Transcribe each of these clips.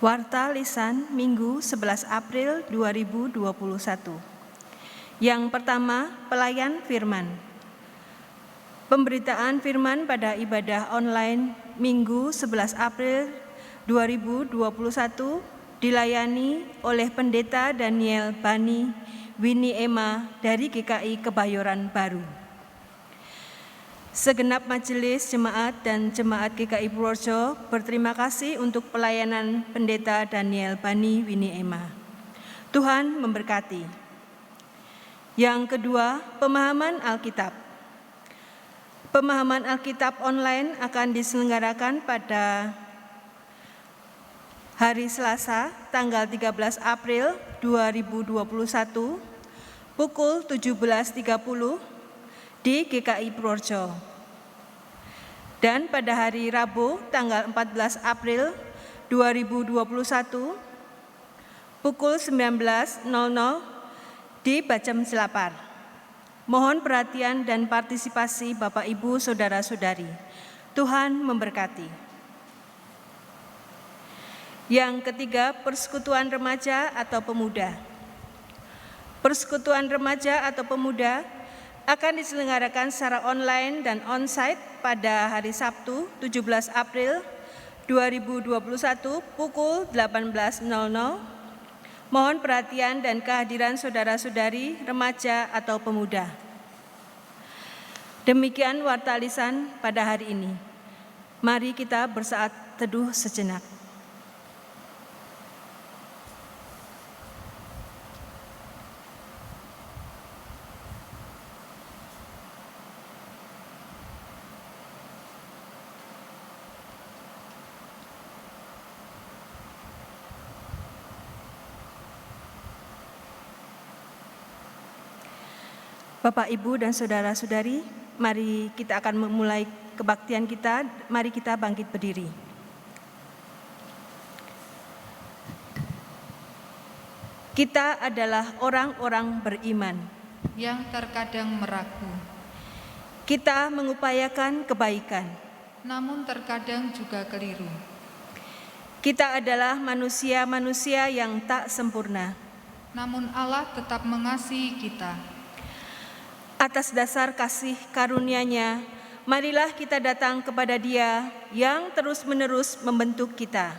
Warta Lisan Minggu 11 April 2021. Yang pertama, pelayan firman. Pemberitaan firman pada ibadah online Minggu 11 April 2021 dilayani oleh Pendeta Daniel Bani Winnie Emma dari GKI Kebayoran Baru. Segenap majelis jemaat dan jemaat GKI Purworejo berterima kasih untuk pelayanan Pendeta Daniel Bani Winnie Emma. Tuhan memberkati. Yang kedua, pemahaman Alkitab. Pemahaman Alkitab online akan diselenggarakan pada hari Selasa, tanggal 13 April 2021, pukul 17.30 di GKI Purworejo. Dan pada hari Rabu, tanggal 14 April 2021, pukul 19.00 di Bacem Selapar. Mohon perhatian dan partisipasi Bapak Ibu Saudara-saudari. Tuhan memberkati. Yang ketiga, persekutuan remaja atau pemuda. Persekutuan remaja atau pemuda akan diselenggarakan secara online dan onsite pada hari Sabtu 17 April 2021 pukul 18.00. Mohon perhatian dan kehadiran saudara-saudari remaja atau pemuda. Demikian warta lisan pada hari ini. Mari kita bersaat teduh sejenak. Bapak, Ibu, dan saudara-saudari, mari kita akan memulai kebaktian kita. Mari kita bangkit berdiri. Kita adalah orang-orang beriman yang terkadang meragu. Kita mengupayakan kebaikan, namun terkadang juga keliru. Kita adalah manusia-manusia yang tak sempurna, namun Allah tetap mengasihi kita. Atas dasar kasih karunia-Nya, marilah kita datang kepada Dia yang terus-menerus membentuk kita.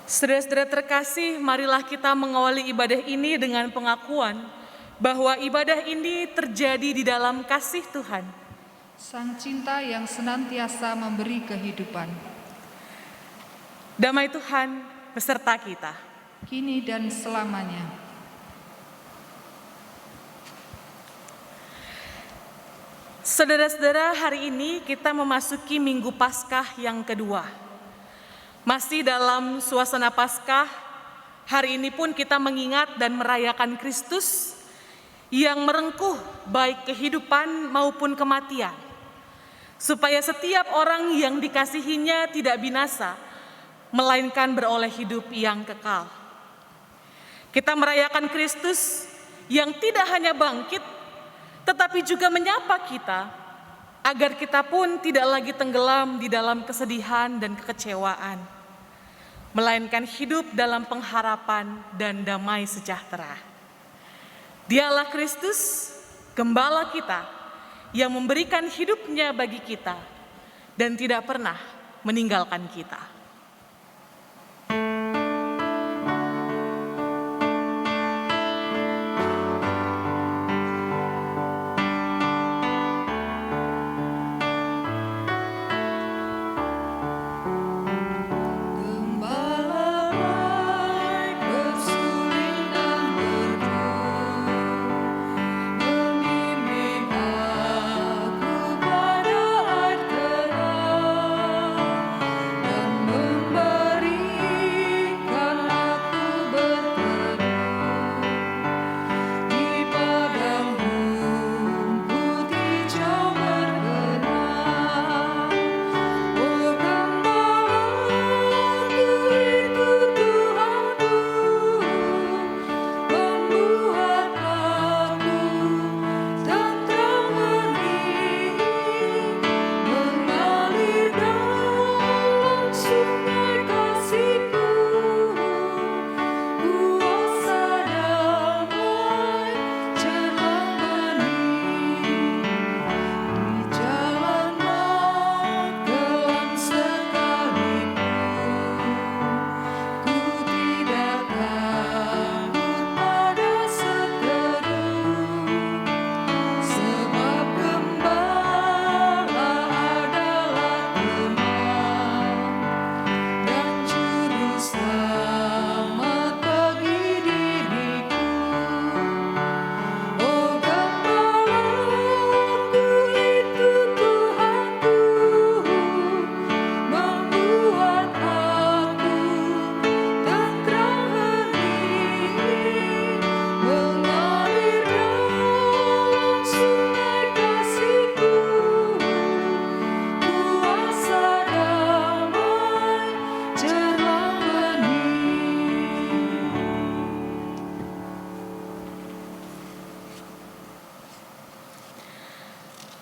Saudara-saudara terkasih, marilah kita mengawali ibadah ini dengan pengakuan bahwa ibadah ini terjadi di dalam kasih Tuhan. Sang cinta yang senantiasa memberi kehidupan. Damai Tuhan beserta kita. Kini dan selamanya. Saudara-saudara, hari ini kita memasuki Minggu Paskah yang kedua. Masih dalam suasana Paskah, hari ini pun kita mengingat dan merayakan Kristus yang merengkuh baik kehidupan maupun kematian, supaya setiap orang yang dikasihinya tidak binasa, melainkan beroleh hidup yang kekal. Kita merayakan Kristus yang tidak hanya bangkit, tetapi juga menyapa kita, agar kita pun tidak lagi tenggelam di dalam kesedihan dan kekecewaan, melainkan hidup dalam pengharapan dan damai sejahtera. Dialah Kristus, Gembala kita, yang memberikan hidupnya bagi kita dan tidak pernah meninggalkan kita.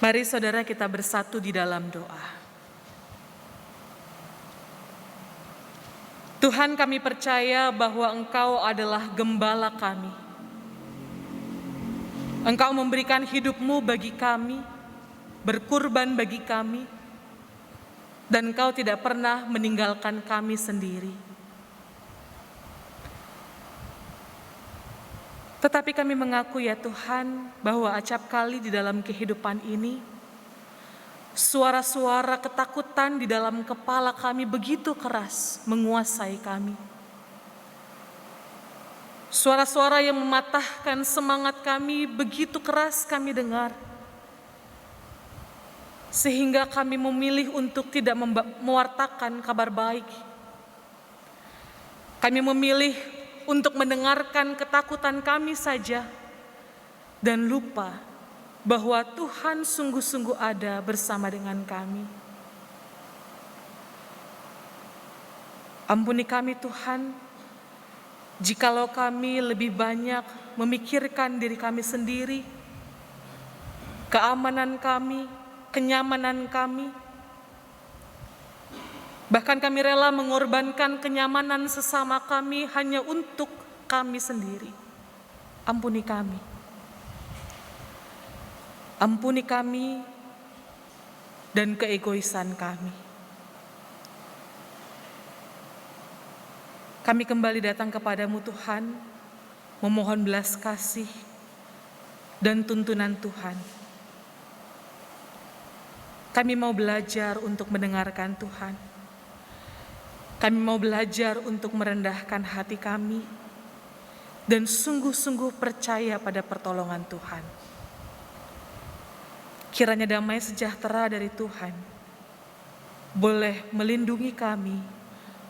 Mari saudara kita bersatu di dalam doa. Tuhan, kami percaya bahwa Engkau adalah Gembala kami. Engkau memberikan hidup-Mu bagi kami, berkurban bagi kami, dan Engkau tidak pernah meninggalkan kami sendiri. Tetapi kami mengaku ya Tuhan, bahwa acap kali di dalam kehidupan ini, suara-suara ketakutan di dalam kepala kami begitu keras menguasai kami. Suara-suara yang mematahkan semangat kami begitu keras kami dengar, sehingga kami memilih untuk tidak mewartakan kabar baik. Kami memilih untuk mendengarkan ketakutan kami saja dan lupa bahwa Tuhan sungguh-sungguh ada bersama dengan kami. Ampuni kami Tuhan, jikalau kami lebih banyak memikirkan diri kami sendiri, keamanan kami, kenyamanan kami. Bahkan kami rela mengorbankan kenyamanan sesama kami hanya untuk kami sendiri. Ampuni kami. Ampuni kami dan keegoisan kami. Kami kembali datang kepadamu Tuhan, memohon belas kasih dan tuntunan Tuhan. Kami mau belajar untuk mendengarkan Tuhan. Kami mau belajar untuk merendahkan hati kami dan sungguh-sungguh percaya pada pertolongan Tuhan. Kiranya damai sejahtera dari Tuhan boleh melindungi kami,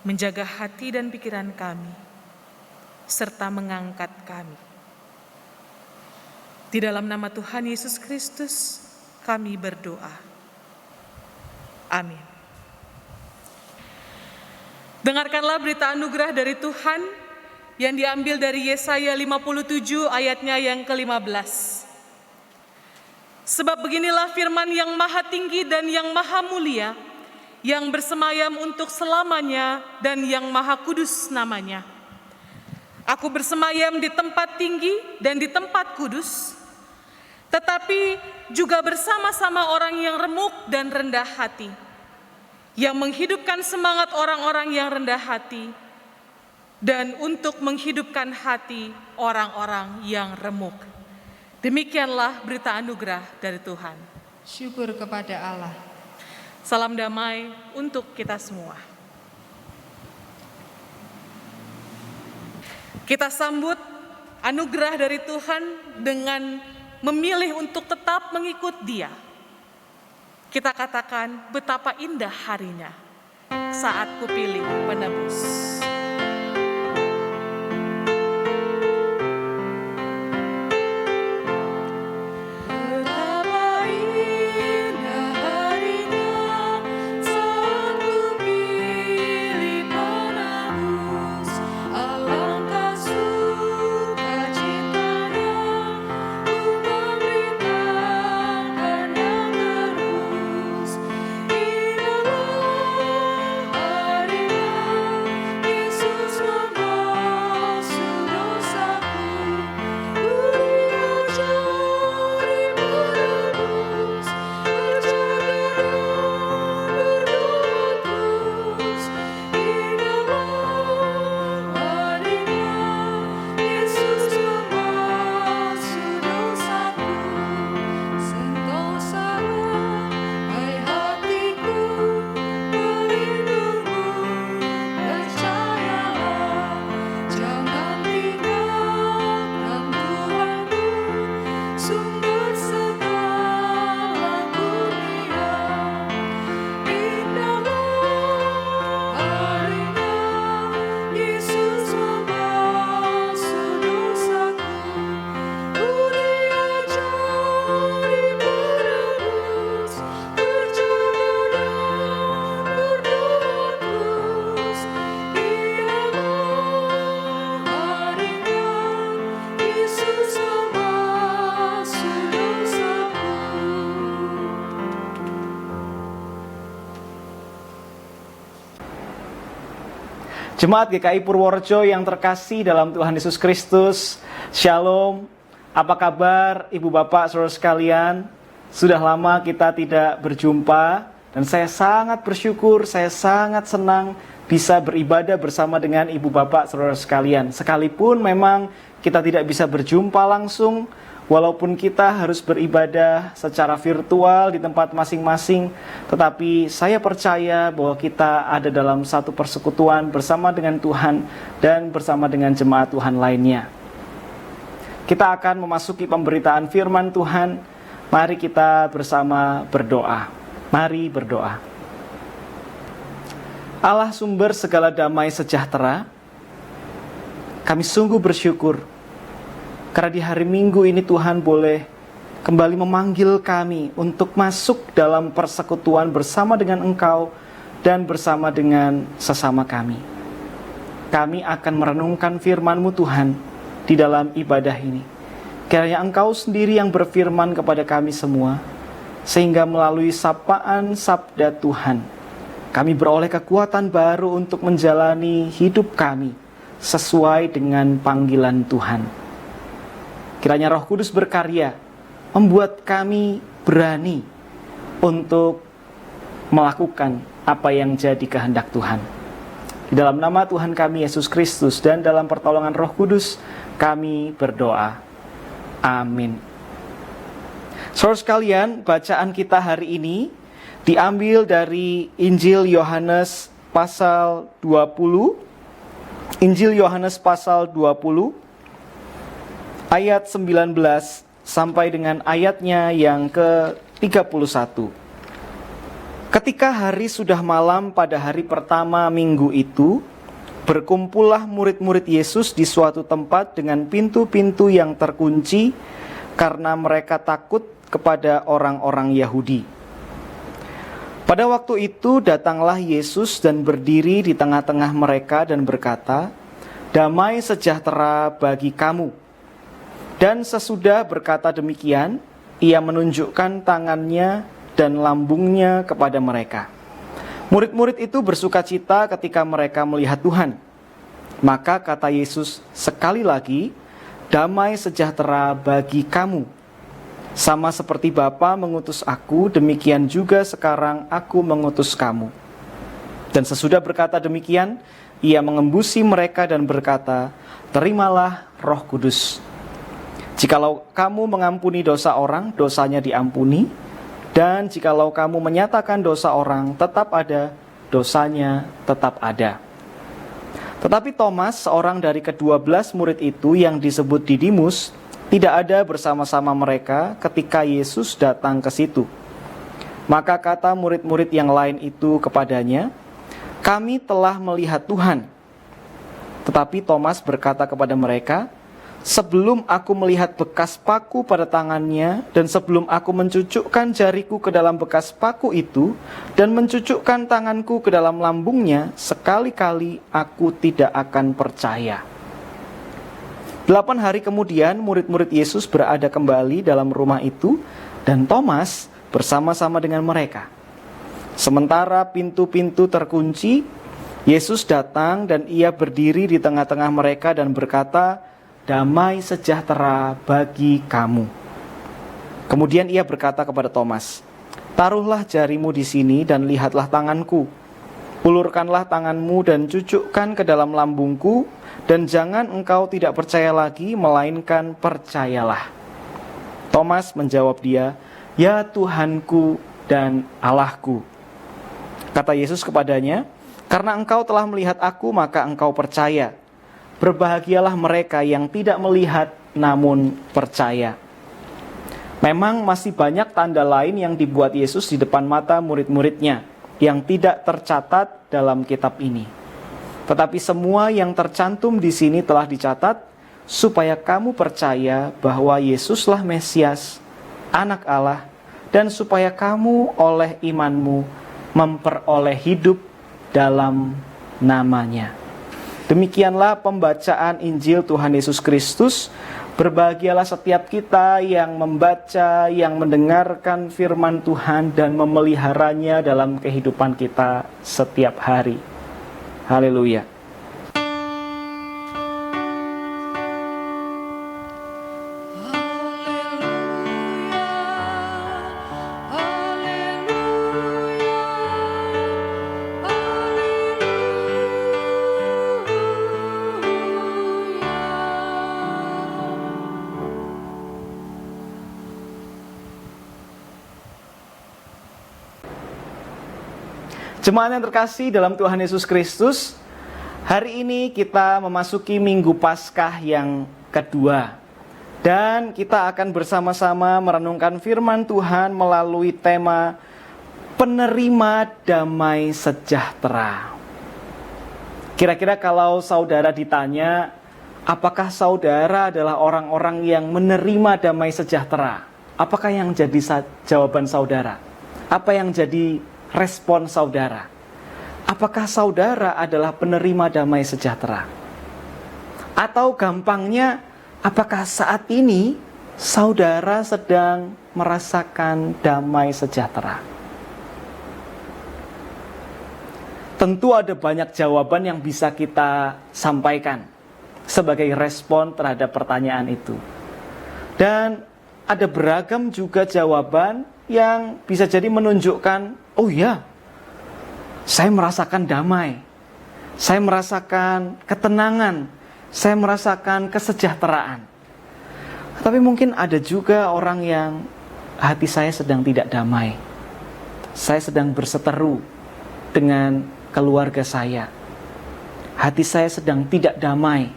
menjaga hati dan pikiran kami, serta mengangkat kami. Di dalam nama Tuhan Yesus Kristus, kami berdoa. Amin. Dengarkanlah berita anugerah dari Tuhan yang diambil dari Yesaya 57 ayatnya yang ke-15. Sebab beginilah firman yang maha tinggi dan yang maha mulia, yang bersemayam untuk selamanya dan yang maha kudus namanya. Aku bersemayam di tempat tinggi dan di tempat kudus, tetapi juga bersama-sama orang yang remuk dan rendah hati, yang menghidupkan semangat orang-orang yang rendah hati, dan untuk menghidupkan hati orang-orang yang remuk. Demikianlah berita anugerah dari Tuhan. Syukur kepada Allah. Salam damai untuk kita semua. Kita sambut anugerah dari Tuhan dengan memilih untuk tetap mengikut Dia. Kita katakan betapa indah harinya saat kupilih penebus. Jemaat GKI Purworejo yang terkasih dalam Tuhan Yesus Kristus, Shalom. Apa kabar Ibu Bapak Saudara sekalian? Sudah lama kita tidak berjumpa dan saya sangat bersyukur, saya sangat senang bisa beribadah bersama dengan Ibu Bapak Saudara sekalian. Sekalipun memang kita tidak bisa berjumpa langsung, walaupun kita harus beribadah secara virtual di tempat masing-masing, tetapi saya percaya bahwa kita ada dalam satu persekutuan bersama dengan Tuhan dan bersama dengan jemaat Tuhan lainnya. Kita akan memasuki pemberitaan firman Tuhan. Mari kita bersama berdoa. Mari berdoa. Allah sumber segala damai sejahtera, kami sungguh bersyukur karena di hari Minggu ini Tuhan boleh kembali memanggil kami untuk masuk dalam persekutuan bersama dengan Engkau dan bersama dengan sesama kami. Kami akan merenungkan firman-Mu Tuhan di dalam ibadah ini. Kiranya Engkau sendiri yang berfirman kepada kami semua, sehingga melalui sapaan sabda Tuhan, kami beroleh kekuatan baru untuk menjalani hidup kami sesuai dengan panggilan Tuhan. Kiranya Roh Kudus berkarya, membuat kami berani untuk melakukan apa yang jadi kehendak Tuhan. Di dalam nama Tuhan kami Yesus Kristus dan dalam pertolongan Roh Kudus kami berdoa. Amin. Saudara sekalian, bacaan kita hari ini diambil dari Injil Yohanes pasal 20. Injil Yohanes pasal 20 ayat 19 sampai dengan ayatnya yang ke-31. Ketika hari sudah malam pada hari pertama minggu itu, berkumpullah murid-murid Yesus di suatu tempat dengan pintu-pintu yang terkunci karena mereka takut kepada orang-orang Yahudi. Pada waktu itu datanglah Yesus dan berdiri di tengah-tengah mereka dan berkata, "Damai sejahtera bagi kamu." Dan sesudah berkata demikian, ia menunjukkan tangannya dan lambungnya kepada mereka. Murid-murid itu bersukacita ketika mereka melihat Tuhan. Maka kata Yesus sekali lagi, "Damai sejahtera bagi kamu. Sama seperti Bapa mengutus aku, demikian juga sekarang aku mengutus kamu." Dan sesudah berkata demikian, ia mengembusi mereka dan berkata, "Terimalah Roh Kudus. Jikalau kamu mengampuni dosa orang, dosanya diampuni. Dan jikalau kamu menyatakan dosa orang, tetap ada, dosanya tetap ada." Tetapi Thomas, seorang dari ke-12 murid itu yang disebut Didimus, tidak ada bersama-sama mereka ketika Yesus datang ke situ. Maka kata murid-murid yang lain itu kepadanya, "Kami telah melihat Tuhan." Tetapi Thomas berkata kepada mereka, "Sebelum aku melihat bekas paku pada tangannya, dan sebelum aku mencucukkan jariku ke dalam bekas paku itu, dan mencucukkan tanganku ke dalam lambungnya, sekali-kali aku tidak akan percaya." 8 hari kemudian, murid-murid Yesus berada kembali dalam rumah itu, dan Thomas bersama-sama dengan mereka. Sementara pintu-pintu terkunci, Yesus datang dan ia berdiri di tengah-tengah mereka dan berkata, "Damai sejahtera bagi kamu." Kemudian ia berkata kepada Thomas, "Taruhlah jarimu di sini dan lihatlah tanganku. Ulurkanlah tanganmu dan cucukkan ke dalam lambungku, dan jangan engkau tidak percaya lagi, melainkan percayalah." Thomas menjawab dia, "Ya Tuhanku dan Allahku." Kata Yesus kepadanya, "Karena engkau telah melihat aku, maka engkau percaya. Berbahagialah mereka yang tidak melihat namun percaya." Memang masih banyak tanda lain yang dibuat Yesus di depan mata murid-muridnya yang tidak tercatat dalam kitab ini. Tetapi semua yang tercantum di sini telah dicatat supaya kamu percaya bahwa Yesuslah Mesias, Anak Allah, dan supaya kamu oleh imanmu memperoleh hidup dalam namanya. Demikianlah pembacaan Injil Tuhan Yesus Kristus. Berbahagialah setiap kita yang membaca, yang mendengarkan firman Tuhan dan memeliharanya dalam kehidupan kita setiap hari. Haleluya. Jemaat yang terkasih dalam Tuhan Yesus Kristus, hari ini kita memasuki Minggu Paskah yang kedua. Dan kita akan bersama-sama merenungkan firman Tuhan melalui tema penerima damai sejahtera. Kira-kira kalau saudara ditanya, apakah saudara adalah orang-orang yang menerima damai sejahtera? Apakah yang jadi jawaban saudara? Apa yang jadi respon saudara? Apakah saudara adalah penerima damai sejahtera? Atau gampangnya, apakah saat ini saudara sedang merasakan damai sejahtera? Tentu ada banyak jawaban yang bisa kita sampaikan sebagai respon terhadap pertanyaan itu. Dan ada beragam juga jawaban yang bisa jadi menunjukkan, oh ya, saya merasakan damai. Saya merasakan ketenangan, saya merasakan kesejahteraan. Tapi mungkin ada juga orang yang hati saya sedang tidak damai. Saya sedang berseteru dengan keluarga saya. Hati saya sedang tidak damai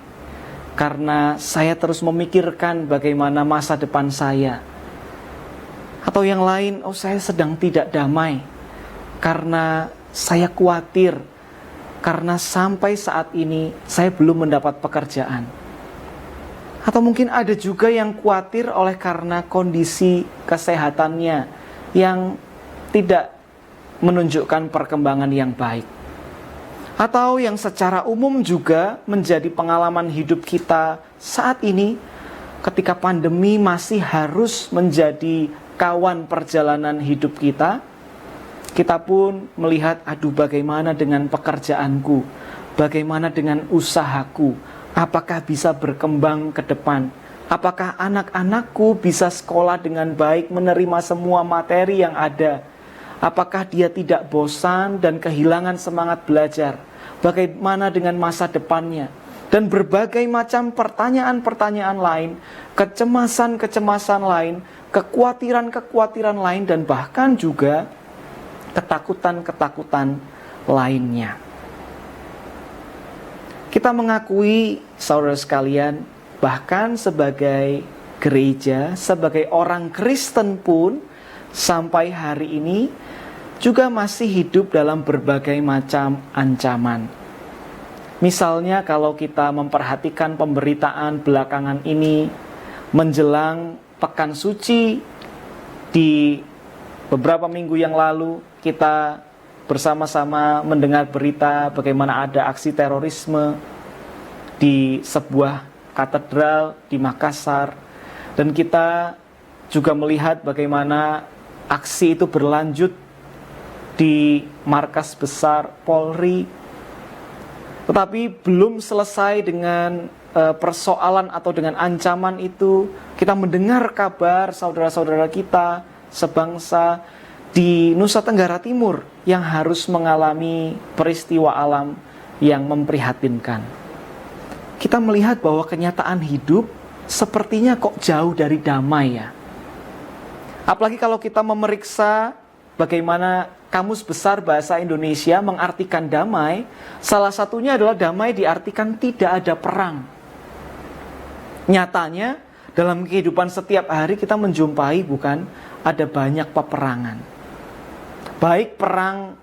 karena saya terus memikirkan bagaimana masa depan saya. Atau yang lain, saya sedang tidak damai karena saya khawatir karena sampai saat ini saya belum mendapat pekerjaan. Atau mungkin ada juga yang khawatir oleh karena kondisi kesehatannya yang tidak menunjukkan perkembangan yang baik. Atau yang secara umum juga menjadi pengalaman hidup kita saat ini ketika pandemi masih harus menjadi kawan perjalanan hidup kita. Kita pun melihat, bagaimana dengan pekerjaanku, bagaimana dengan usahaku, apakah bisa berkembang ke depan, apakah anak-anakku bisa sekolah dengan baik, menerima semua materi yang ada, apakah dia tidak bosan dan kehilangan semangat belajar, bagaimana dengan masa depannya, dan berbagai macam pertanyaan-pertanyaan lain, kecemasan-kecemasan lain, kekhawatiran-kekhawatiran lain, dan bahkan juga ketakutan-ketakutan lainnya. Kita mengakui, saudara sekalian, bahkan sebagai gereja, sebagai orang Kristen pun, sampai hari ini juga masih hidup dalam berbagai macam ancaman. Misalnya kalau kita memperhatikan pemberitaan belakangan ini, menjelang Pekan Suci di beberapa minggu yang lalu, kita bersama-sama mendengar berita bagaimana ada aksi terorisme di sebuah katedral di Makassar. Dan kita juga melihat bagaimana aksi itu berlanjut di markas besar Polri. Tetapi belum selesai dengan persoalan atau dengan ancaman itu. Kita mendengar kabar saudara-saudara kita sebangsa di Nusa Tenggara Timur yang harus mengalami peristiwa alam yang memprihatinkan. Kita melihat bahwa kenyataan hidup sepertinya kok jauh dari damai ya. Apalagi kalau kita memeriksa bagaimana Kamus Besar Bahasa Indonesia mengartikan damai, salah satunya adalah damai diartikan tidak ada perang. Nyatanya dalam kehidupan setiap hari kita menjumpai ada banyak peperangan. Baik perang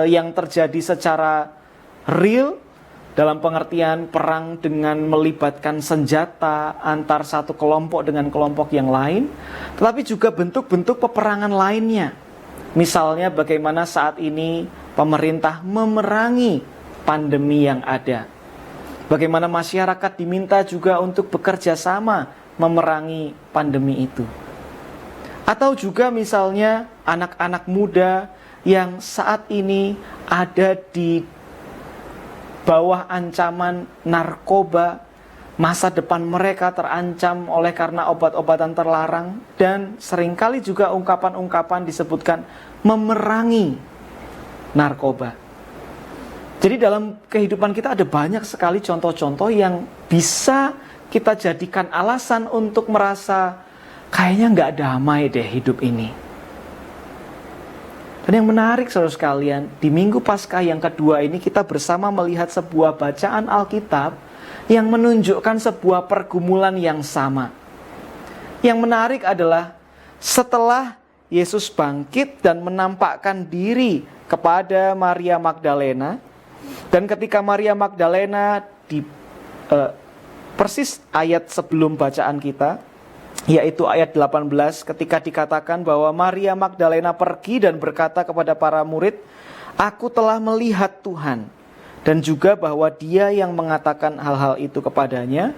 yang terjadi secara real, dalam pengertian perang dengan melibatkan senjata antar satu kelompok dengan kelompok yang lain, tetapi juga bentuk-bentuk peperangan lainnya. Misalnya bagaimana saat ini pemerintah memerangi pandemi yang ada. Bagaimana masyarakat diminta juga untuk bekerja sama memerangi pandemi itu. Atau juga misalnya anak-anak muda yang saat ini ada di bawah ancaman narkoba, masa depan mereka terancam oleh karena obat-obatan terlarang, dan seringkali juga ungkapan-ungkapan disebutkan memerangi narkoba. Jadi dalam kehidupan kita ada banyak sekali contoh-contoh yang bisa kita jadikan alasan untuk merasa kayaknya nggak damai deh hidup ini. Dan yang menarik saudara sekalian, di Minggu Paskah yang kedua ini kita bersama melihat sebuah bacaan Alkitab yang menunjukkan sebuah pergumulan yang sama. Yang menarik adalah setelah Yesus bangkit dan menampakkan diri kepada Maria Magdalena, dan ketika Maria Magdalena di persis ayat sebelum bacaan kita, yaitu ayat 18, ketika dikatakan bahwa Maria Magdalena pergi dan berkata kepada para murid, "Aku telah melihat Tuhan," dan juga bahwa dia yang mengatakan hal-hal itu kepadanya,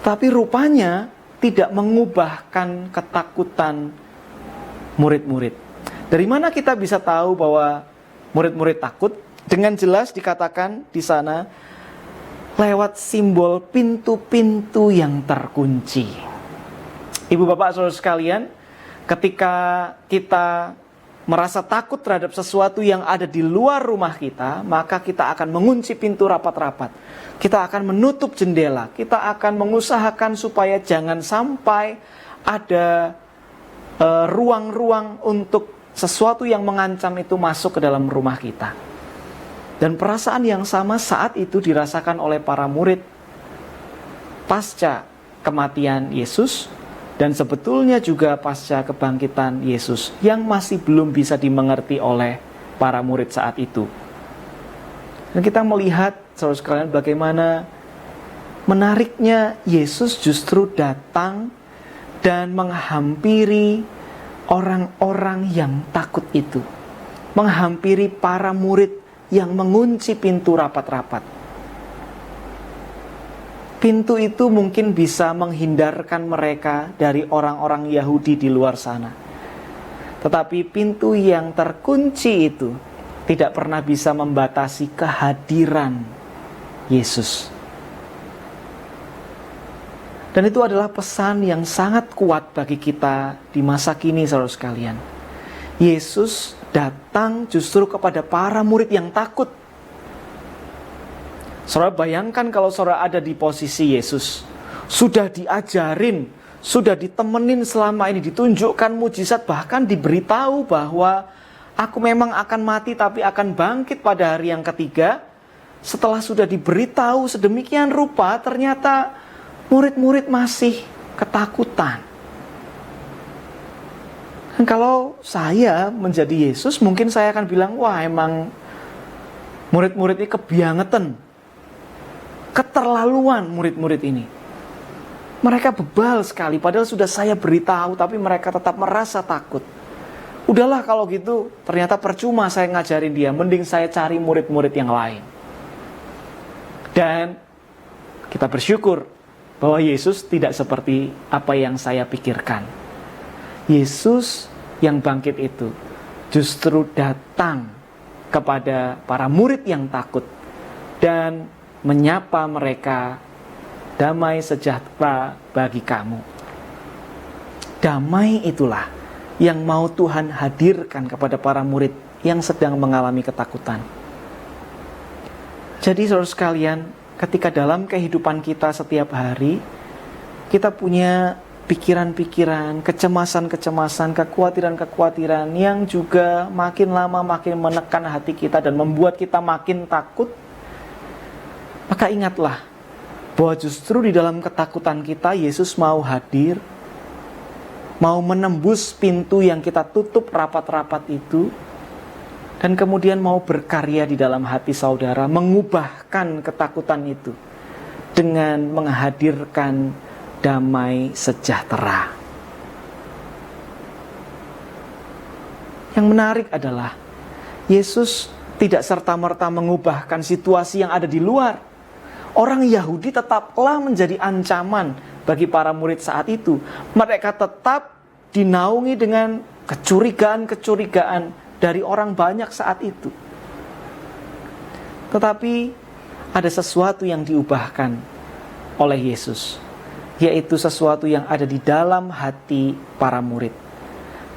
tapi rupanya tidak mengubahkan ketakutan murid-murid. Dari mana kita bisa tahu bahwa murid-murid takut? Dengan jelas dikatakan di sana, lewat simbol pintu-pintu yang terkunci. Ibu bapak saudara sekalian, ketika kita merasa takut terhadap sesuatu yang ada di luar rumah kita, maka kita akan mengunci pintu rapat-rapat. Kita akan menutup jendela. Kita akan mengusahakan supaya jangan sampai ada ruang-ruang untuk sesuatu yang mengancam itu masuk ke dalam rumah kita. Dan perasaan yang sama saat itu dirasakan oleh para murid pasca kematian Yesus, dan sebetulnya juga pasca kebangkitan Yesus yang masih belum bisa dimengerti oleh para murid saat itu. Dan kita melihat, saudara sekalian, bagaimana menariknya Yesus justru datang dan menghampiri orang-orang yang takut itu. Menghampiri para murid yang mengunci pintu rapat-rapat. Pintu itu mungkin bisa menghindarkan mereka dari orang-orang Yahudi di luar sana. Tetapi pintu yang terkunci itu tidak pernah bisa membatasi kehadiran Yesus. Dan itu adalah pesan yang sangat kuat bagi kita di masa kini, saudara sekalian. Yesus datang justru kepada para murid yang takut. Saudara bayangkan kalau saudara ada di posisi Yesus, sudah diajarin, sudah ditemenin selama ini, ditunjukkan mujizat, bahkan diberitahu bahwa aku memang akan mati tapi akan bangkit pada hari yang ketiga. Setelah sudah diberitahu sedemikian rupa, ternyata murid-murid masih ketakutan. Dan kalau saya menjadi Yesus, mungkin saya akan bilang, wah emang murid-murid ini kebiangetan. Keterlaluan murid-murid ini. Mereka bebal sekali, padahal sudah saya beritahu, tapi mereka tetap merasa takut. Udahlah kalau gitu, ternyata percuma saya ngajarin dia, mending saya cari murid-murid yang lain. Dan kita bersyukur bahwa Yesus tidak seperti apa yang saya pikirkan. Yesus yang bangkit itu justru datang kepada para murid yang takut dan menyapa mereka, damai sejahtera bagi kamu. Damai itulah yang mau Tuhan hadirkan kepada para murid yang sedang mengalami ketakutan. Jadi saudara sekalian, ketika dalam kehidupan kita setiap hari, kita punya pikiran-pikiran, kecemasan-kecemasan, kekhawatiran-kekhawatiran yang juga makin lama makin menekan hati kita dan membuat kita makin takut, maka ingatlah bahwa justru di dalam ketakutan kita, Yesus mau hadir, mau menembus pintu yang kita tutup rapat-rapat itu, dan kemudian mau berkarya di dalam hati saudara, mengubahkan ketakutan itu dengan menghadirkan damai sejahtera. Yang menarik adalah Yesus tidak serta-merta mengubahkan situasi yang ada di luar. Orang Yahudi tetaplah menjadi ancaman bagi para murid saat itu. Mereka tetap dinaungi dengan kecurigaan-kecurigaan dari orang banyak saat itu. Tetapi ada sesuatu yang diubahkan oleh Yesus, yaitu sesuatu yang ada di dalam hati para murid.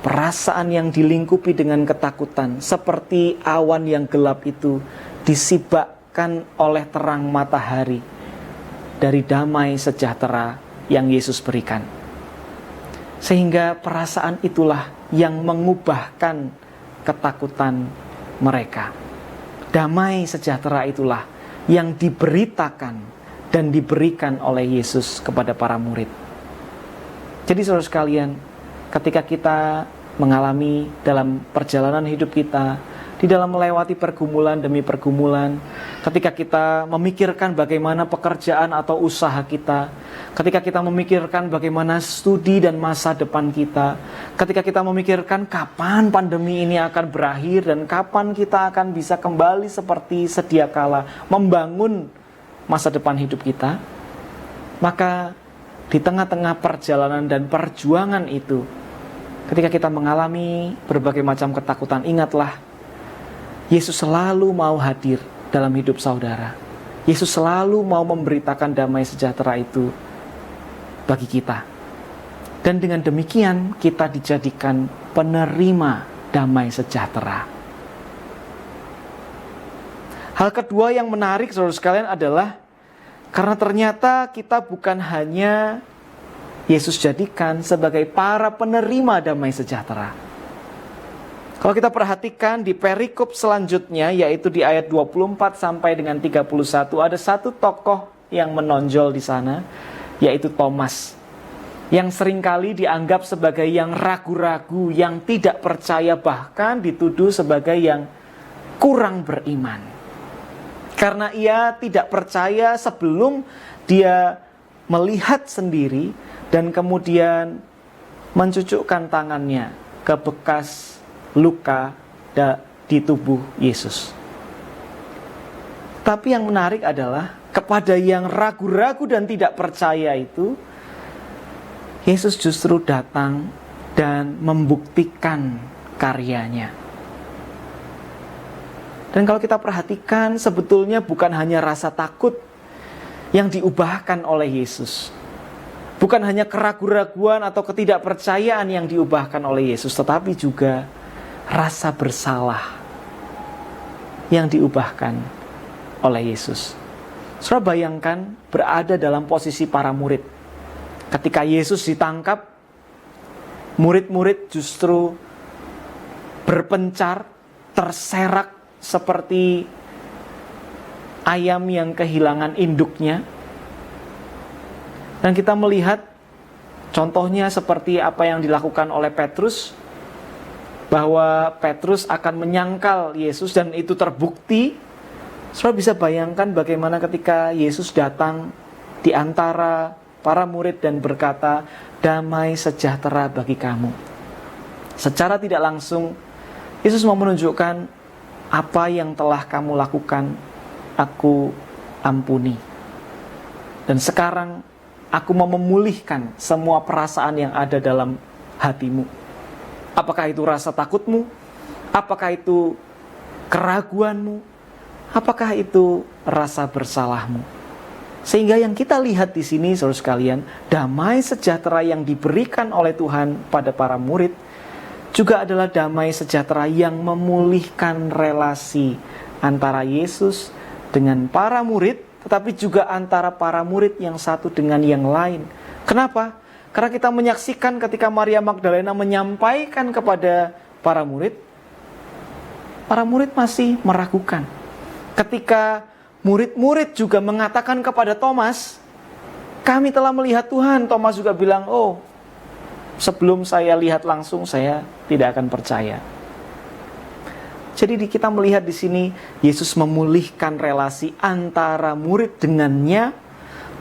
Perasaan yang dilingkupi dengan ketakutan, seperti awan yang gelap itu disibakkan oleh terang matahari dari damai sejahtera yang Yesus berikan. Sehingga perasaan itulah yang mengubahkan ketakutan mereka. Damai sejahtera itulah yang diberitakan dan diberikan oleh Yesus kepada para murid. Jadi saudara sekalian, ketika kita mengalami dalam perjalanan hidup kita, di dalam melewati pergumulan demi pergumulan, ketika kita memikirkan bagaimana pekerjaan atau usaha kita, ketika kita memikirkan bagaimana studi dan masa depan kita, ketika kita memikirkan kapan pandemi ini akan berakhir dan kapan kita akan bisa kembali seperti sedia kala membangun masa depan hidup kita, maka di tengah-tengah perjalanan dan perjuangan itu, ketika kita mengalami berbagai macam ketakutan, ingatlah Yesus selalu mau hadir dalam hidup saudara. Yesus selalu mau memberitakan damai sejahtera itu bagi kita. Dan dengan demikian kita dijadikan penerima damai sejahtera. Hal kedua yang menarik saudara sekalian adalah karena ternyata kita bukan hanya Yesus jadikan sebagai para penerima damai sejahtera. Kalau kita perhatikan di perikop selanjutnya, yaitu di ayat 24 sampai dengan 31, ada satu tokoh yang menonjol di sana, yaitu Thomas, yang seringkali dianggap sebagai yang ragu-ragu, yang tidak percaya, bahkan dituduh sebagai yang kurang beriman. Karena ia tidak percaya sebelum dia melihat sendiri dan kemudian mencucukkan tangannya ke bekas luka di tubuh Yesus. Tapi yang menarik adalah kepada yang ragu-ragu dan tidak percaya itu, Yesus justru datang dan membuktikan karyanya. Dan kalau kita perhatikan, sebetulnya bukan hanya rasa takut yang diubahkan oleh Yesus. Bukan hanya keraguan-raguan atau ketidakpercayaan yang diubahkan oleh Yesus, tetapi juga rasa bersalah yang diubahkan oleh Yesus. Saudara bayangkan berada dalam posisi para murid. Ketika Yesus ditangkap, murid-murid justru berpencar, terserak, seperti ayam yang kehilangan induknya. Dan kita melihat contohnya seperti apa yang dilakukan oleh Petrus, bahwa Petrus akan menyangkal Yesus dan itu terbukti. Saudara bisa bayangkan bagaimana ketika Yesus datang di antara para murid dan berkata, "Damai sejahtera bagi kamu." Secara tidak langsung Yesus mau menunjukkan, apa yang telah kamu lakukan, aku ampuni. Dan sekarang aku mau memulihkan semua perasaan yang ada dalam hatimu. Apakah itu rasa takutmu? Apakah itu keraguanmu? Apakah itu rasa bersalahmu? Sehingga yang kita lihat di sini, saudara sekalian, damai sejahtera yang diberikan oleh Tuhan pada para murid juga adalah damai sejahtera yang memulihkan relasi antara Yesus dengan para murid, tetapi juga antara para murid yang satu dengan yang lain. Kenapa? Karena kita menyaksikan ketika Maria Magdalena menyampaikan kepada para murid masih meragukan. Ketika murid-murid juga mengatakan kepada Thomas, "Kami telah melihat Tuhan," Thomas juga bilang, "Oh, sebelum saya lihat langsung, saya tidak akan percaya." Jadi kita melihat di sini Yesus memulihkan relasi antara murid dengannya,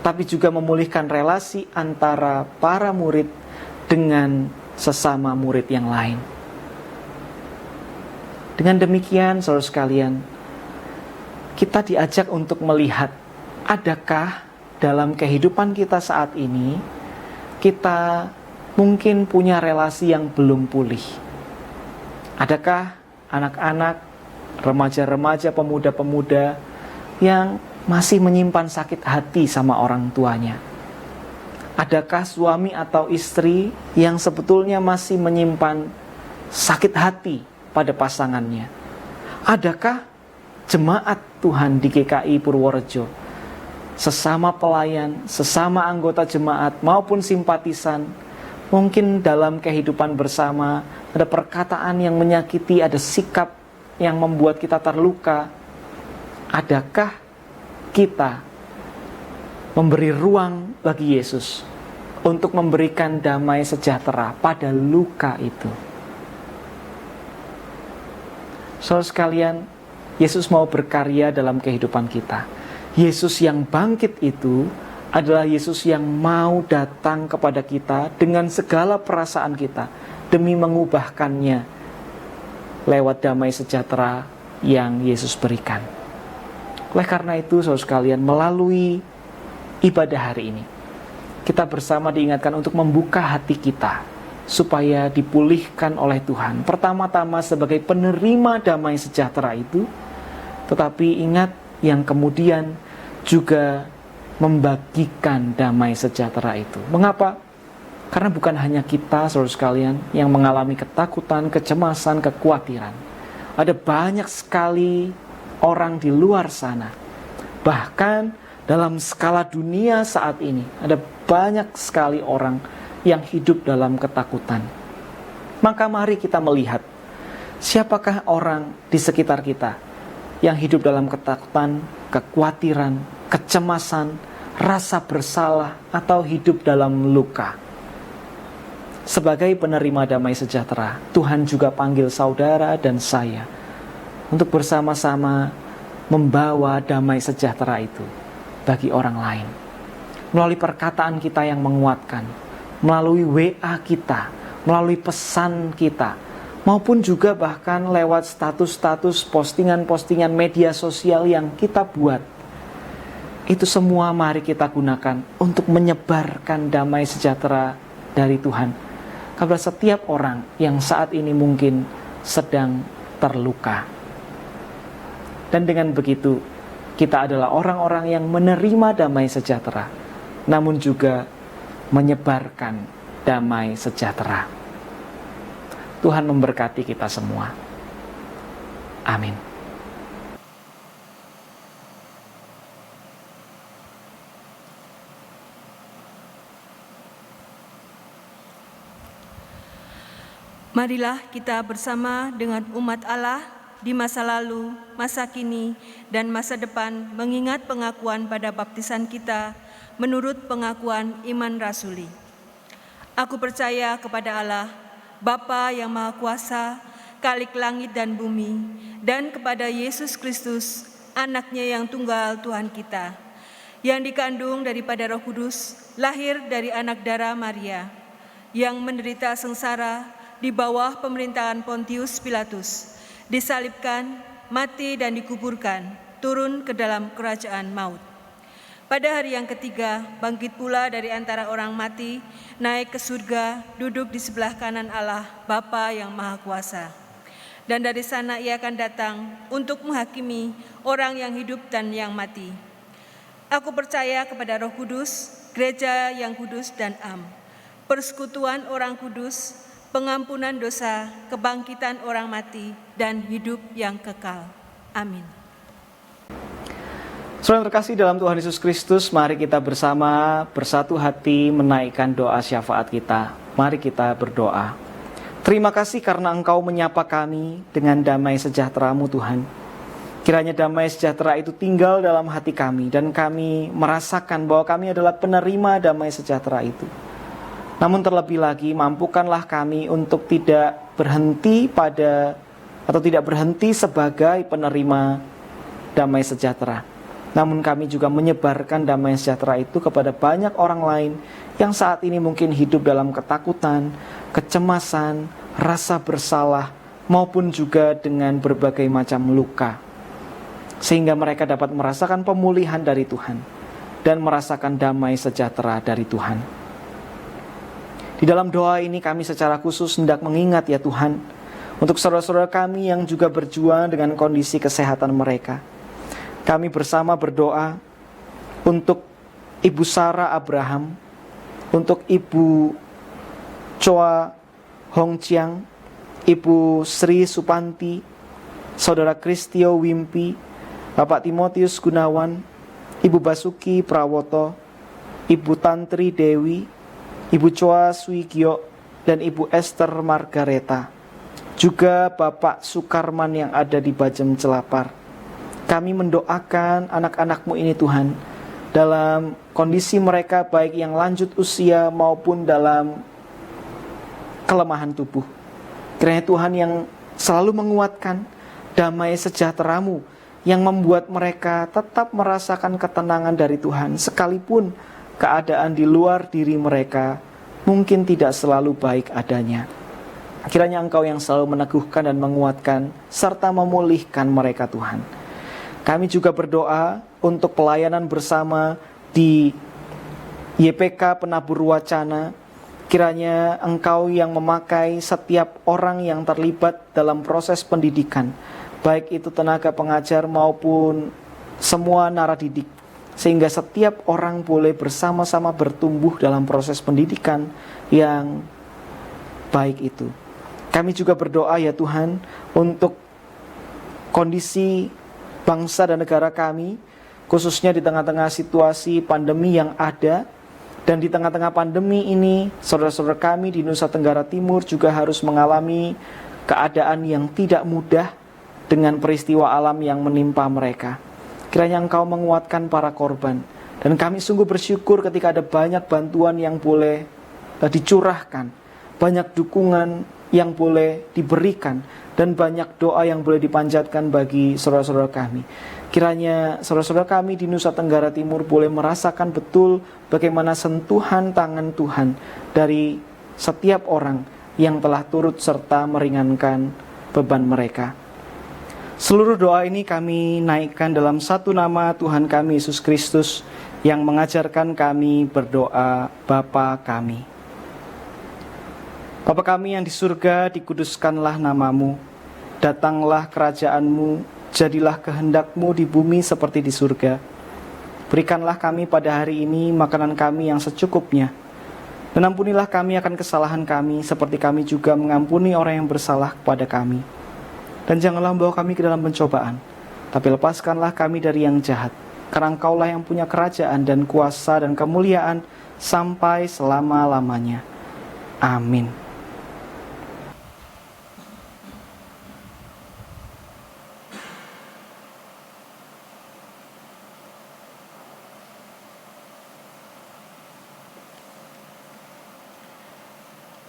tapi juga memulihkan relasi antara para murid dengan sesama murid yang lain. Dengan demikian, saudara sekalian, kita diajak untuk melihat, adakah dalam kehidupan kita saat ini kita mungkin punya relasi yang belum pulih? Adakah anak-anak, remaja-remaja, pemuda-pemuda yang masih menyimpan sakit hati sama orang tuanya? Adakah suami atau istri yang sebetulnya masih menyimpan sakit hati pada pasangannya? Adakah jemaat Tuhan di GKI Purworejo, sesama pelayan, sesama anggota jemaat maupun simpatisan, mungkin dalam kehidupan bersama ada perkataan yang menyakiti, ada sikap yang membuat kita terluka? Adakah kita memberi ruang bagi Yesus untuk memberikan damai sejahtera pada luka itu? Saudara sekalian, Yesus mau berkarya dalam kehidupan kita. Yesus yang bangkit itu adalah Yesus yang mau datang kepada kita dengan segala perasaan kita demi mengubahkannya lewat damai sejahtera yang Yesus berikan. Oleh karena itu, saudara sekalian, melalui ibadah hari ini, kita bersama diingatkan untuk membuka hati kita supaya dipulihkan oleh Tuhan. Pertama-tama sebagai penerima damai sejahtera itu, tetapi ingat yang kemudian juga membagikan damai sejahtera itu. Mengapa? Karena bukan hanya kita, saudara sekalian, yang mengalami ketakutan, kecemasan, kekhawatiran. Ada banyak sekali orang di luar sana. Bahkan dalam skala dunia saat ini, ada banyak sekali orang yang hidup dalam ketakutan. Maka mari kita melihat, siapakah orang di sekitar kita yang hidup dalam ketakutan, kekhawatiran, kecemasan, rasa bersalah, atau hidup dalam luka. Sebagai penerima damai sejahtera, Tuhan juga panggil saudara dan saya untuk bersama-sama membawa damai sejahtera itu bagi orang lain. Melalui perkataan kita yang menguatkan, melalui WA kita, melalui pesan kita, maupun juga bahkan lewat status-status postingan-postingan media sosial yang kita buat. Itu semua mari kita gunakan untuk menyebarkan damai sejahtera dari Tuhan kepada setiap orang yang saat ini mungkin sedang terluka. Dan dengan begitu, kita adalah orang-orang yang menerima damai sejahtera, namun juga menyebarkan damai sejahtera. Tuhan memberkati kita semua. Amin. Marilah kita bersama dengan umat Allah di masa lalu, masa kini, dan masa depan mengingat pengakuan pada baptisan kita menurut pengakuan iman rasuli. Aku percaya kepada Allah, Bapa yang Maha Kuasa, Khalik langit dan bumi, dan kepada Yesus Kristus, Anaknya yang tunggal Tuhan kita, yang dikandung daripada Roh Kudus, lahir dari anak darah Maria, yang menderita sengsara di bawah pemerintahan Pontius Pilatus, disalibkan, mati dan dikuburkan, turun ke dalam kerajaan maut. Pada hari yang ketiga, bangkit pula dari antara orang mati, naik ke surga, duduk di sebelah kanan Allah, Bapa yang Maha Kuasa. Dan dari sana ia akan datang untuk menghakimi orang yang hidup dan yang mati. Aku percaya kepada Roh Kudus, gereja yang kudus dan am, persekutuan orang kudus, pengampunan dosa, kebangkitan orang mati, dan hidup yang kekal. Amin. Saudara terkasih dalam Tuhan Yesus Kristus, mari kita bersama bersatu hati menaikkan doa syafaat kita. Mari kita berdoa. Terima kasih karena Engkau menyapa kami dengan damai sejahtera-Mu Tuhan. Kiranya damai sejahtera itu tinggal dalam hati kami, dan kami merasakan bahwa kami adalah penerima damai sejahtera itu. Namun terlebih lagi, mampukanlah kami untuk tidak berhenti sebagai penerima damai sejahtera. Namun kami juga menyebarkan damai sejahtera itu kepada banyak orang lain yang saat ini mungkin hidup dalam ketakutan, kecemasan, rasa bersalah, maupun juga dengan berbagai macam luka. Sehingga mereka dapat merasakan pemulihan dari Tuhan dan merasakan damai sejahtera dari Tuhan. Di dalam doa ini kami secara khusus hendak mengingat ya Tuhan, untuk saudara-saudara kami yang juga berjuang dengan kondisi kesehatan mereka. Kami bersama berdoa untuk Ibu Sarah Abraham, untuk Ibu Choa Hong Chiang, Ibu Sri Supanti, Saudara Kristio Wimpi, Bapak Timotius Gunawan, Ibu Basuki Prawoto, Ibu Tantri Dewi, Ibu Choa Swigyo, dan Ibu Esther Margareta, juga Bapak Sukarman yang ada di Bajem Celapar. Kami mendoakan anak-anak-Mu ini Tuhan, dalam kondisi mereka baik yang lanjut usia maupun dalam kelemahan tubuh. Kiranya Tuhan yang selalu menguatkan damai sejahtera-Mu yang membuat mereka tetap merasakan ketenangan dari Tuhan, sekalipun keadaan di luar diri mereka mungkin tidak selalu baik adanya. Kiranya Engkau yang selalu meneguhkan dan menguatkan serta memulihkan mereka Tuhan. Kami juga berdoa untuk pelayanan bersama di YPK Penabur Wacana. Kiranya Engkau yang memakai setiap orang yang terlibat dalam proses pendidikan, baik itu tenaga pengajar maupun semua naradidik, sehingga setiap orang boleh bersama-sama bertumbuh dalam proses pendidikan yang baik itu. Kami juga berdoa ya Tuhan untuk kondisi bangsa dan negara kami, khususnya di tengah-tengah situasi pandemi yang ada. Dan di tengah-tengah pandemi ini, saudara-saudara kami di Nusa Tenggara Timur juga harus mengalami keadaan yang tidak mudah dengan peristiwa alam yang menimpa mereka. Kiranya Engkau menguatkan para korban. Dan kami sungguh bersyukur ketika ada banyak bantuan yang boleh dicurahkan, banyak dukungan yang boleh diberikan, dan banyak doa yang boleh dipanjatkan bagi saudara-saudara kami. Kiranya saudara-saudara kami di Nusa Tenggara Timur boleh merasakan betul bagaimana sentuhan tangan Tuhan dari setiap orang yang telah turut serta meringankan beban mereka. Seluruh doa ini kami naikkan dalam satu nama Tuhan kami Yesus Kristus yang mengajarkan kami berdoa, Bapa kami. Bapa kami yang di surga, dikuduskanlah namamu, datanglah kerajaan-Mu, jadilah kehendak-Mu di bumi seperti di surga. Berikanlah kami pada hari ini makanan kami yang secukupnya. Dan ampunilah kami akan kesalahan kami, seperti kami juga mengampuni orang yang bersalah kepada kami. Dan janganlah membawa kami ke dalam pencobaan, tapi lepaskanlah kami dari yang jahat. Karena Engkaulah yang punya kerajaan dan kuasa dan kemuliaan sampai selama-lamanya. Amin.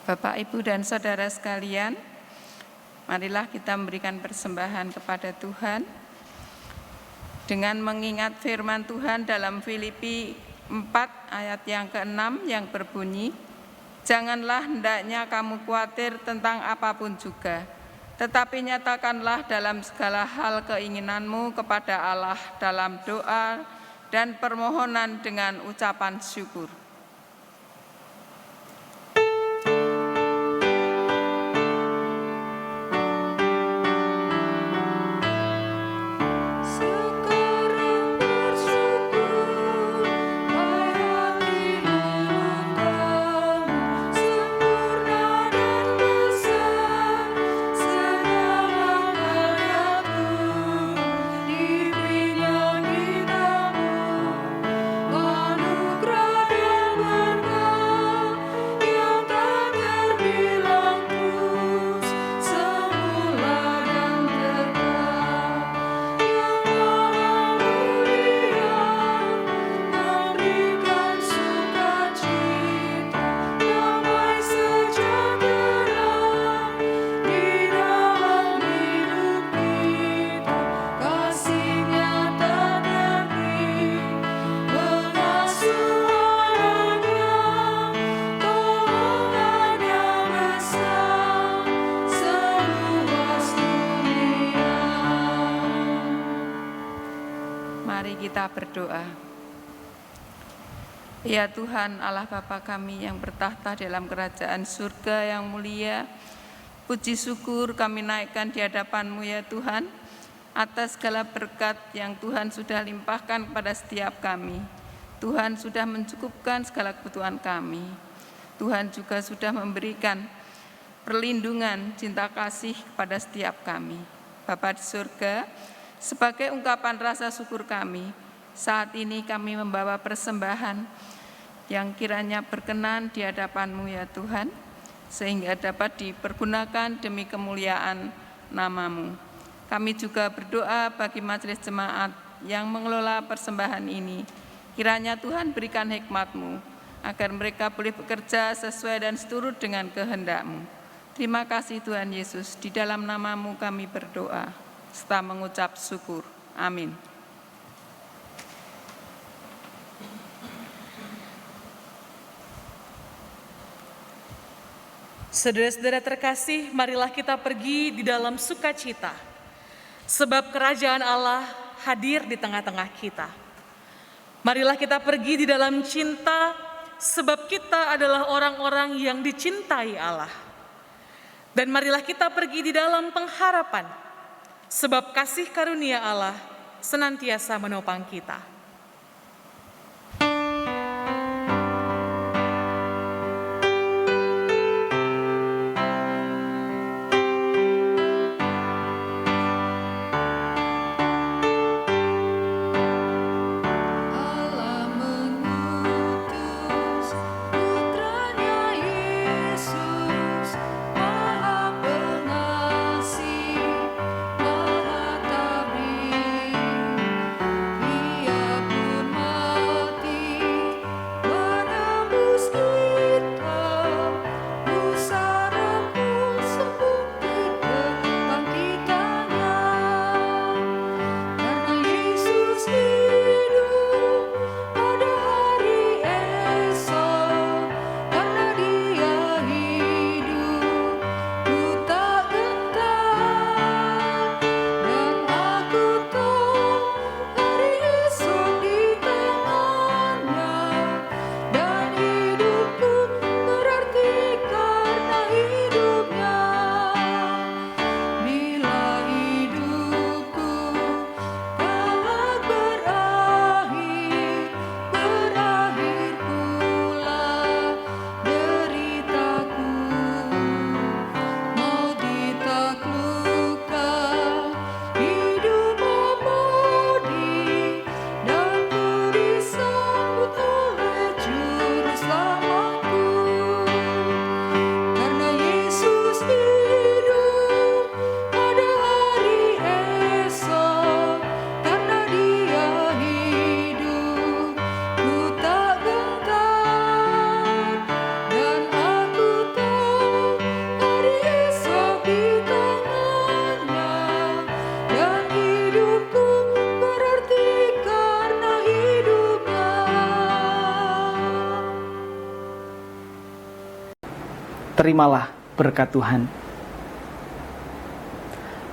Bapak, Ibu, dan Saudara sekalian, marilah kita memberikan persembahan kepada Tuhan dengan mengingat firman Tuhan dalam Filipi 4 ayat yang ke-6 yang berbunyi, "Janganlah hendaknya kamu khawatir tentang apapun juga, tetapi nyatakanlah dalam segala hal keinginanmu kepada Allah dalam doa dan permohonan dengan ucapan syukur." Kita berdoa. Ya Tuhan Allah Bapa kami yang bertahta dalam kerajaan surga yang mulia, puji syukur kami naikkan di hadapan-Mu ya Tuhan, atas segala berkat yang Tuhan sudah limpahkan kepada setiap kami. Tuhan sudah mencukupkan segala kebutuhan kami. Tuhan juga sudah memberikan perlindungan, cinta kasih kepada setiap kami. Bapa di surga, sebagai ungkapan rasa syukur kami, saat ini kami membawa persembahan yang kiranya berkenan di hadapan-Mu ya Tuhan, sehingga dapat dipergunakan demi kemuliaan nama-Mu. Kami juga berdoa bagi majelis jemaat yang mengelola persembahan ini. Kiranya Tuhan berikan hikmat-Mu, agar mereka boleh bekerja sesuai dan seturut dengan kehendak-Mu. Terima kasih Tuhan Yesus, di dalam nama-Mu kami berdoa serta mengucap syukur. Amin. Saudara-saudara terkasih, marilah kita pergi di dalam sukacita, sebab kerajaan Allah hadir di tengah-tengah kita. Marilah kita pergi di dalam cinta, sebab kita adalah orang-orang yang dicintai Allah. Dan marilah kita pergi di dalam pengharapan, sebab kasih karunia Allah senantiasa menopang kita. terimalah berkat Tuhan.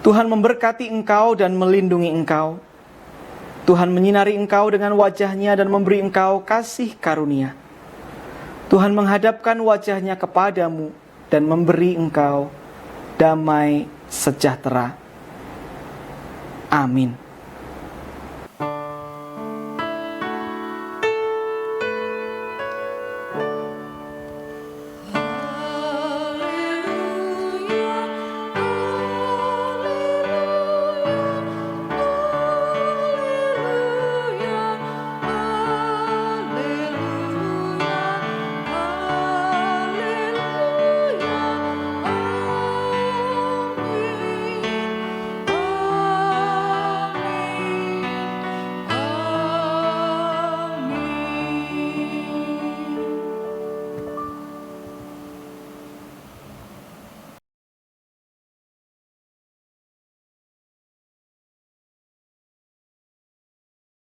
Tuhan memberkati engkau dan melindungi engkau. Tuhan menyinari engkau dengan wajah-Nya dan memberi engkau kasih karunia. Tuhan menghadapkan wajah-Nya kepadamu dan memberi engkau damai sejahtera. Amin.